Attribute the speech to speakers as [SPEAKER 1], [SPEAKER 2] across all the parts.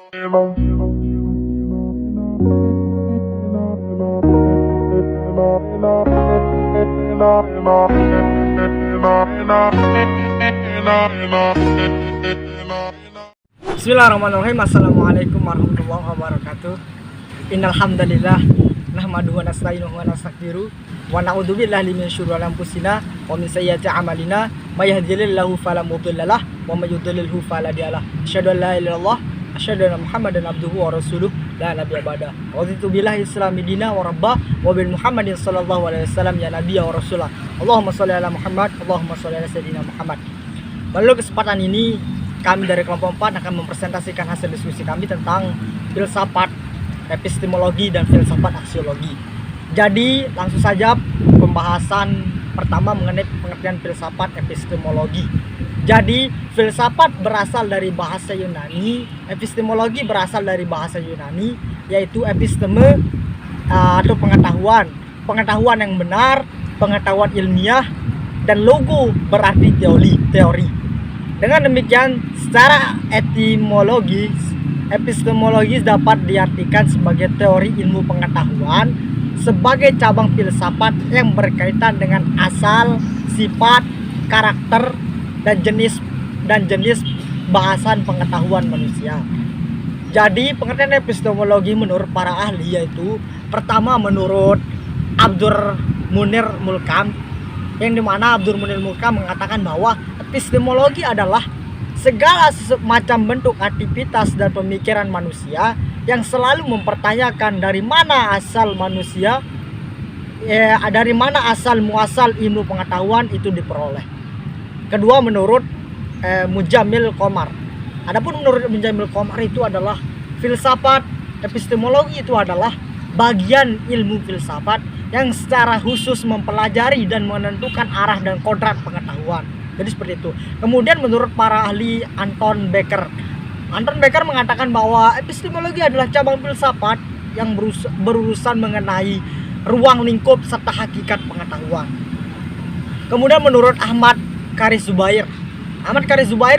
[SPEAKER 1] Bismillahirrahmanirrahim. Assalamualaikum warahmatullahi wabarakatuh. Innal hamdalillah nahmaduhu wa nasta'inuhu wa nastaghfiruh wa na'udzubillahi min syururi anfusina wa min sayyiati a'malina may yahdihillahu fala mudhillalah wa may yudhlilhu fala hadiyalah. Asyhadu an la ilaha illallah asyhadu anna Muhammadan abduhu wa rasuluh la nabiyya ba'da. Raditu billahi islami dina wa rabbah wa bil Muhammadin sallallahu alaihi wasallam ya nabiyya wa rasulah. Allahumma shalli ala Muhammad, Allahumma shalli ala sayyidina Muhammad. Pada kesempatan ini kami dari kelompok 4 akan mempresentasikan hasil diskusi kami tentang filsafat, epistemologi, dan filsafat aksiologi. Jadi langsung saja pembahasan pertama mengenai pengertian filsafat epistemologi. Jadi filsafat berasal dari bahasa Yunani, epistemologi berasal dari bahasa Yunani, yaitu episteme atau pengetahuan yang benar, pengetahuan ilmiah, dan logo berarti teori. Dengan demikian, secara epistemologis dapat diartikan sebagai teori ilmu pengetahuan sebagai cabang filsafat yang berkaitan dengan asal, sifat, karakter, dan jenis bahasan pengetahuan manusia. Jadi, pengertian epistemologi menurut para ahli yaitu pertama menurut Abdur Munir Mulkam, yang dimana Abdur Munir Mulkam mengatakan bahwa epistemologi adalah segala macam bentuk aktivitas dan pemikiran manusia yang selalu mempertanyakan dari mana asal manusia, dari mana asal muasal ilmu pengetahuan itu diperoleh. Kedua menurut Mujamil Qomar. Adapun menurut Mujamil Qomar itu adalah filsafat epistemologi itu adalah bagian ilmu filsafat yang secara khusus mempelajari dan menentukan arah dan kodrat pengetahuan. Jadi seperti itu. Kemudian menurut para ahli Anton Becker mengatakan bahwa epistemologi adalah cabang filsafat yang berurusan mengenai ruang lingkup serta hakikat pengetahuan. Kemudian menurut Ahmad Karis Zubair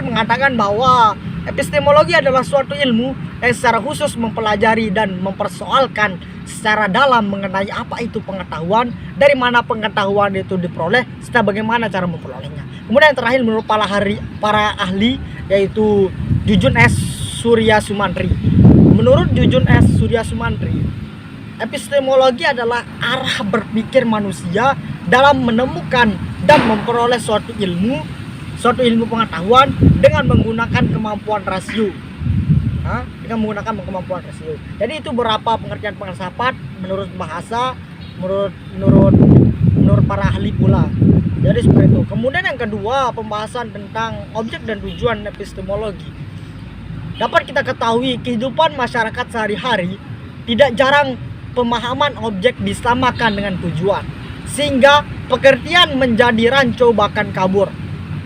[SPEAKER 1] mengatakan bahwa epistemologi adalah suatu ilmu yang secara khusus mempelajari dan mempersoalkan secara dalam mengenai apa itu pengetahuan, dari mana pengetahuan itu diperoleh, serta bagaimana cara memperolehnya. Kemudian yang terakhir menurut para ahli yaitu Jujun S. Surya Sumantri. Menurut Jujun S. Surya Sumantri, epistemologi adalah arah berpikir manusia dalam menemukan dan memperoleh suatu ilmu pengetahuan dengan menggunakan kemampuan rasio. Jadi itu beberapa pengertian filsafat menurut bahasa, menurut para ahli pula. Jadi seperti itu. Kemudian yang kedua, pembahasan tentang objek dan tujuan epistemologi. Dapat kita ketahui kehidupan masyarakat sehari-hari tidak jarang pemahaman objek disamakan dengan tujuan, sehingga pengertian menjadi rancu bahkan kabur.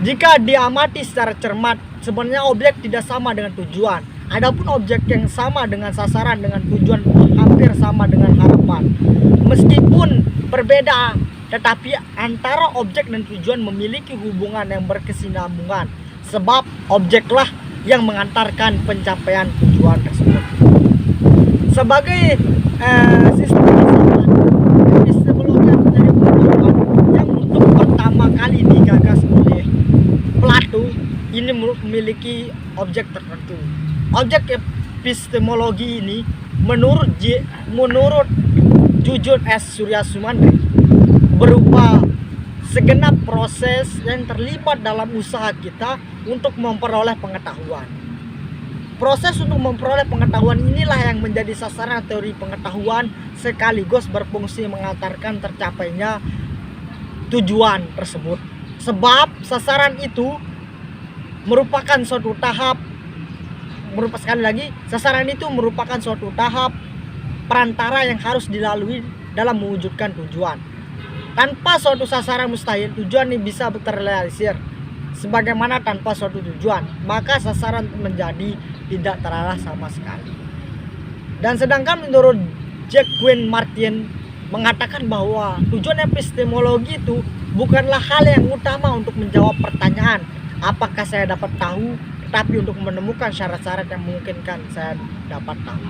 [SPEAKER 1] Jika diamati secara cermat, sebenarnya objek tidak sama dengan tujuan. Adapun objek yang sama dengan sasaran dengan tujuan hampir sama dengan harapan. Meskipun berbeda, tetapi antara objek dan tujuan memiliki hubungan yang berkesinambungan, sebab objeklah yang mengantarkan pencapaian tujuan tersebut. Sebagai sistem epistemologi menjadi pengetahuan yang untuk pertama kali digagas oleh Plato, ini memiliki objek tertentu. Objek epistemologi ini menurut Jujun S. Surya Sumantri berupa segenap proses yang terlibat dalam usaha kita untuk memperoleh pengetahuan. Proses untuk memperoleh pengetahuan inilah yang menjadi sasaran teori pengetahuan sekaligus berfungsi mengantarkan tercapainya tujuan tersebut. Sebab sasaran itu merupakan suatu tahap perantara yang harus dilalui dalam mewujudkan tujuan. Tanpa suatu sasaran mustahil tujuan ini bisa terrealisir. Sebagaimana tanpa suatu tujuan, maka sasaran menjadi tidak terarah sama sekali. Dan sedangkan menurut Jacqueline Martin mengatakan bahwa tujuan epistemologi itu bukanlah hal yang utama untuk menjawab pertanyaan apakah saya dapat tahu tetapi untuk menemukan syarat-syarat yang memungkinkan saya dapat tahu.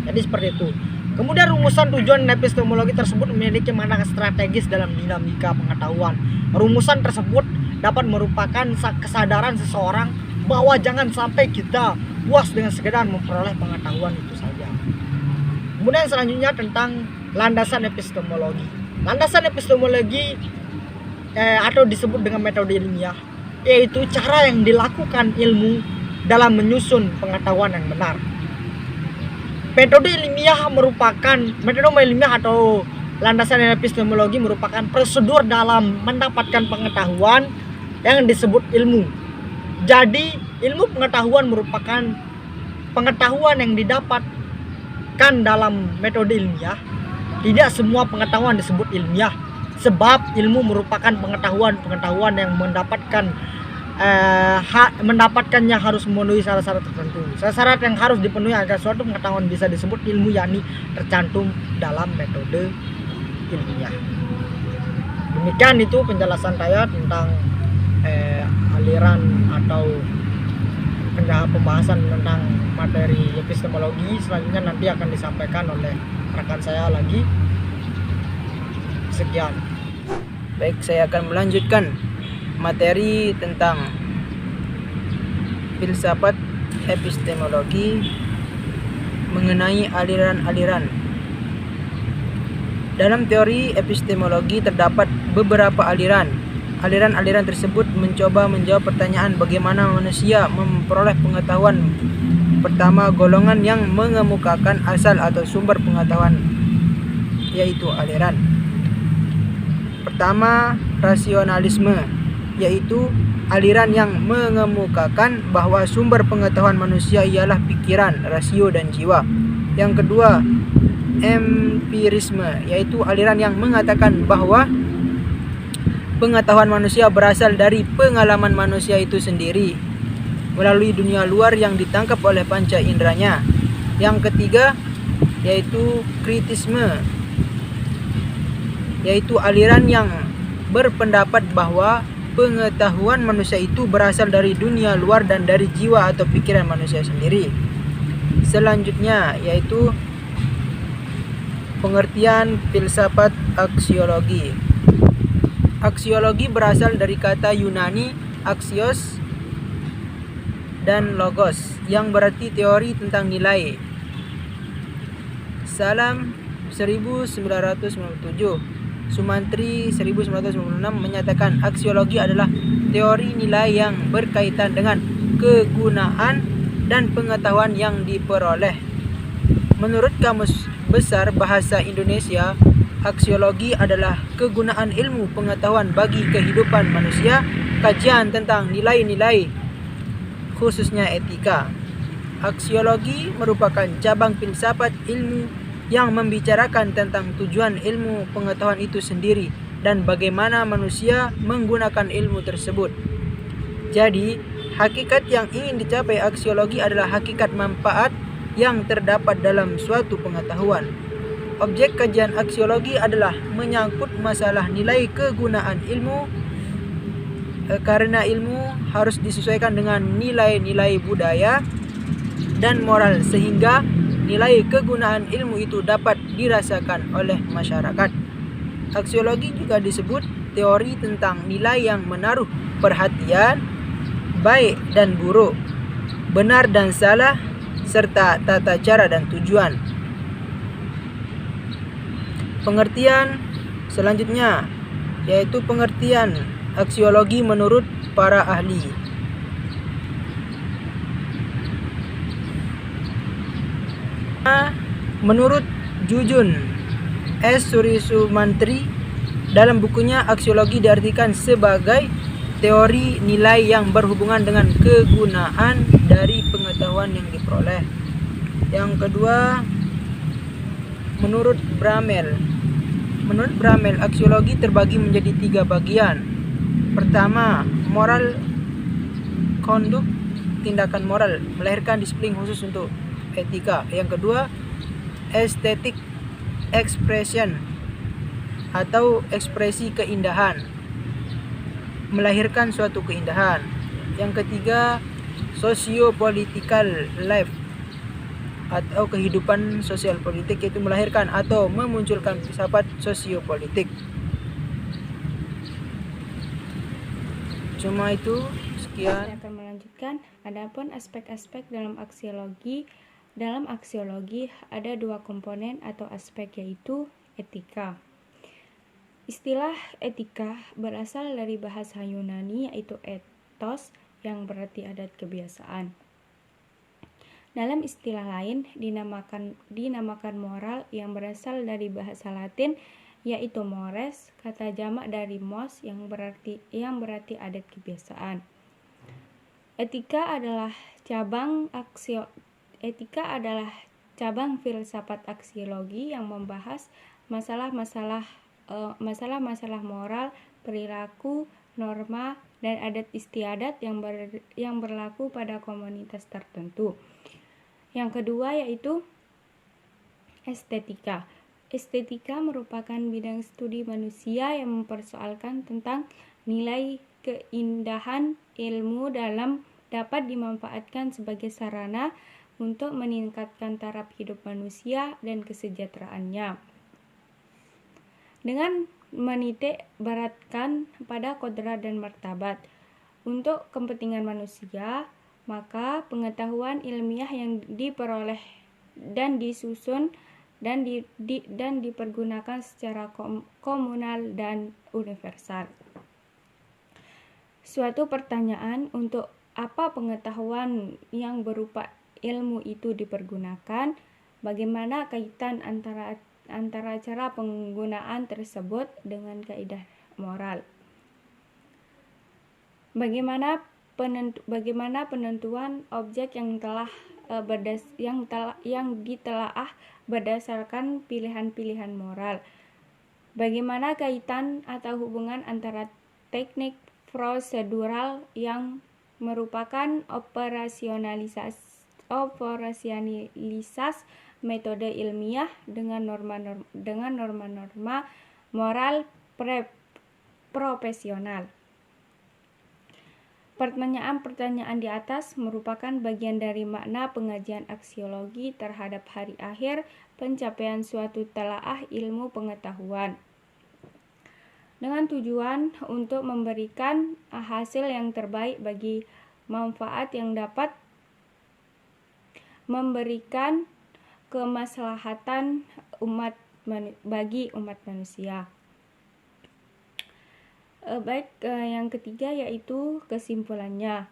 [SPEAKER 1] Jadi seperti itu. Kemudian rumusan tujuan epistemologi tersebut memiliki makna strategis dalam dinamika pengetahuan. Rumusan tersebut dapat merupakan kesadaran seseorang bahwa jangan sampai kita puas dengan sekedar memperoleh pengetahuan itu saja. Kemudian selanjutnya tentang landasan epistemologi. Landasan epistemologi atau disebut dengan metode ilmiah, yaitu cara yang dilakukan ilmu dalam menyusun pengetahuan yang benar. Metode ilmiah atau landasan epistemologi merupakan prosedur dalam mendapatkan pengetahuan yang disebut ilmu. Jadi ilmu pengetahuan merupakan pengetahuan yang didapatkan dalam metode ilmiah. Tidak semua pengetahuan disebut ilmiah, sebab ilmu merupakan pengetahuan yang mendapatkannya harus memenuhi syarat-syarat tertentu. Syarat yang harus dipenuhi agar suatu pengetahuan bisa disebut ilmu, yakni tercantum dalam metode ilmiah. Demikian itu penjelasan saya tentang aliran atau pembahasan tentang materi epistemologi. Selanjutnya nanti akan disampaikan oleh rekan saya lagi. Sekian.
[SPEAKER 2] Baik, saya akan melanjutkan materi tentang filsafat epistemologi mengenai aliran-aliran. Dalam teori epistemologi terdapat beberapa aliran. Aliran-aliran tersebut mencoba menjawab pertanyaan bagaimana manusia memperoleh pengetahuan. Pertama, golongan yang mengemukakan asal atau sumber pengetahuan, yaitu aliran. Pertama, rasionalisme, yaitu aliran yang mengemukakan bahwa sumber pengetahuan manusia ialah pikiran, rasio, dan jiwa. Yang kedua, empirisme, yaitu aliran yang mengatakan bahwa pengetahuan manusia berasal dari pengalaman manusia itu sendiri melalui dunia luar yang ditangkap oleh panca inderanya. Yang ketiga, yaitu kritisme, yaitu aliran yang berpendapat bahwa pengetahuan manusia itu berasal dari dunia luar dan dari jiwa atau pikiran manusia sendiri. Selanjutnya yaitu pengertian filsafat aksiologi. Aksiologi berasal dari kata Yunani axios dan logos yang berarti teori tentang nilai. Salam 1997. Sumantri 1996 menyatakan aksiologi adalah teori nilai yang berkaitan dengan kegunaan dan pengetahuan yang diperoleh. Menurut Kamus Besar Bahasa Indonesia, aksiologi adalah kegunaan ilmu pengetahuan bagi kehidupan manusia, kajian tentang nilai-nilai, khususnya etika. Aksiologi merupakan cabang filsafat ilmu yang membicarakan tentang tujuan ilmu pengetahuan itu sendiri dan bagaimana manusia menggunakan ilmu tersebut. Jadi, hakikat yang ingin dicapai aksiologi adalah hakikat manfaat yang terdapat dalam suatu pengetahuan. Objek kajian aksiologi adalah menyangkut masalah nilai kegunaan ilmu, karena ilmu harus disesuaikan dengan nilai-nilai budaya dan moral sehingga nilai kegunaan ilmu itu dapat dirasakan oleh masyarakat. Aksiologi juga disebut teori tentang nilai yang menaruh perhatian, baik dan buruk, benar dan salah, serta tata cara dan tujuan. Pengertian selanjutnya yaitu pengertian aksiologi menurut para ahli. Menurut Jujun S. Sumantri, dalam bukunya aksiologi diartikan sebagai teori nilai yang berhubungan dengan kegunaan dari pengetahuan yang diperoleh. Yang kedua, menurut Bramel, aksiologi terbagi menjadi 3 bagian. Pertama, moral conduct, tindakan moral, melahirkan disiplin khusus untuk etika. Yang kedua, aesthetic expression atau ekspresi keindahan, melahirkan suatu keindahan. Yang ketiga, socio-political life atau kehidupan sosial politik, yaitu melahirkan atau memunculkan filsafat sosiopolitik. Cuma itu, sekian.
[SPEAKER 3] Saya akan melanjutkan. Adapun aspek-aspek dalam aksiologi. Dalam aksiologi ada dua komponen atau aspek, yaitu etika. Istilah etika berasal dari bahasa Yunani, yaitu ethos, yang berarti adat kebiasaan. Dalam istilah lain dinamakan moral, yang berasal dari bahasa Latin, yaitu mores, kata jamak dari mos yang berarti adat kebiasaan. Etika adalah cabang filsafat aksiologi yang membahas masalah-masalah moral, perilaku, norma, dan adat istiadat yang berlaku pada komunitas tertentu. Yang kedua yaitu estetika. Estetika merupakan bidang studi manusia yang mempersoalkan tentang nilai keindahan ilmu dapat dimanfaatkan sebagai sarana untuk meningkatkan taraf hidup manusia dan kesejahteraannya. Dengan menitik beratkan pada kodrat dan martabat untuk kepentingan manusia, maka pengetahuan ilmiah yang diperoleh dan disusun dan dipergunakan secara komunal dan universal. Suatu pertanyaan, untuk apa pengetahuan yang berupa ilmu itu dipergunakan? Bagaimana kaitan antara cara penggunaan tersebut dengan kaidah moral? Bagaimana penentuan objek yang ditelaah berdasarkan pilihan-pilihan moral? Bagaimana kaitan atau hubungan antara teknik prosedural yang merupakan operasionalisasi metode ilmiah dengan norma-norma moral profesional? Pertanyaan-pertanyaan di atas merupakan bagian dari makna pengajian aksiologi terhadap hari akhir pencapaian suatu telaah ilmu pengetahuan, dengan tujuan untuk memberikan hasil yang terbaik bagi manfaat yang dapat memberikan kemaslahatan bagi umat manusia. Yang ketiga yaitu kesimpulannya.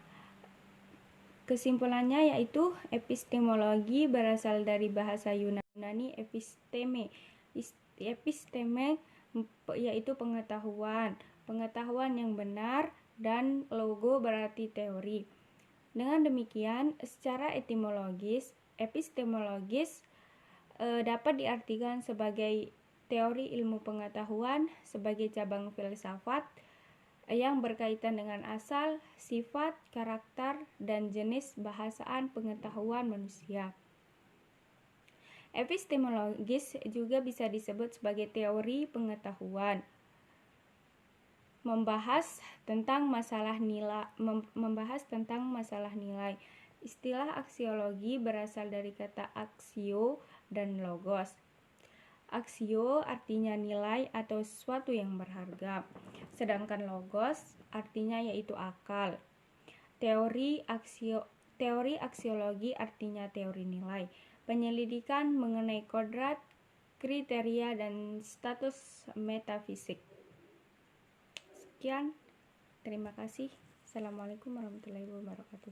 [SPEAKER 3] Kesimpulannya yaitu epistemologi berasal dari bahasa Yunani episteme. Episteme yaitu pengetahuan yang benar, dan logo berarti teori. Dengan demikian, secara epistemologis dapat diartikan sebagai teori ilmu pengetahuan sebagai cabang filsafat yang berkaitan dengan asal, sifat, karakter, dan jenis bahasaan pengetahuan manusia. Epistemologis juga bisa disebut sebagai teori pengetahuan, membahas tentang masalah nilai. Istilah aksiologi berasal dari kata aksio dan logos. Aksio artinya nilai atau sesuatu yang berharga, sedangkan logos artinya yaitu akal. Teori aksiologi artinya teori nilai, penyelidikan mengenai kodrat, kriteria, dan status metafisik. Sekian, terima kasih. Assalamualaikum warahmatullahi wabarakatuh.